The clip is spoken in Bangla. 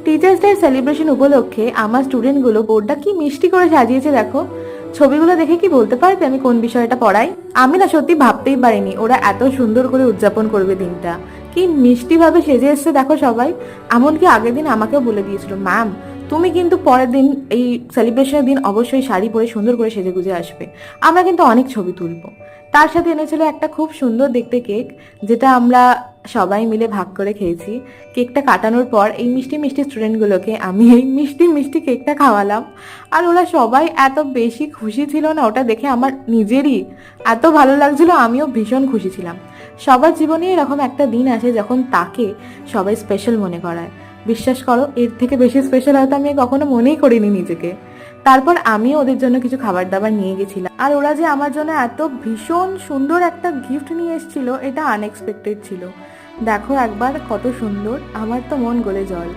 টিচার্স ডে সেলিব্রেশন উপলক্ষে আমার স্টুডেন্টগুলো বোর্ডটা কি মিষ্টি করে সাজিয়েছে দেখো। ছবিগুলো দেখে কি বলতে পারবে আমি কোন বিষয়টা পড়াই? আমি না সত্যি ভাবতেই পারিনি ওরা এত সুন্দর করে উদযাপন করবে দিনটা। কি মিষ্টি ভাবে সেজে এসছে দেখো সবাই। এমনকি আগের দিন আমাকেও বলে দিয়েছিল, ম্যাম তুমি কিন্তু পরের দিন এই সেলিব্রেশনের দিন অবশ্যই শাড়ি পরে সুন্দর করে সেজে গুজে আসবে, আমরা কিন্তু অনেক ছবি তুলবো। তার সাথে এনেছিল একটা খুব সুন্দর দেখতে কেক, যেটা আমরা সবাই মিলে ভাগ করে খেয়েছি। কেকটা কাটানোর পর এই মিষ্টি মিষ্টি স্টুডেন্টগুলোকে আমি এই মিষ্টি মিষ্টি কেকটা খাওয়ালাম। আর ওরা সবাই এত বেশি খুশি ছিল না, ওটা দেখে আমার নিজেরই এত ভালো লাগছিল, আমিও ভীষণ খুশি ছিলাম। সবার জীবনে এরকম একটা দিন আসে যখন তাকে সবাই স্পেশাল মনে করায়। বিশ্বাস করো, এর থেকে বেশি স্পেশাল হয়তো আমি কখনো মনেই করিনি নিজেকে। তারপর আমিও ওদের জন্য কিছু খাবার দাবার নিয়ে গেছিলাম, আর ওরা যে আমার জন্য এত ভীষণ সুন্দর একটা গিফট নিয়ে এসেছিল এটা আনএক্সপেক্টেড ছিল। দেখো একবার কত সুন্দর, আমার তো মন গলে জল।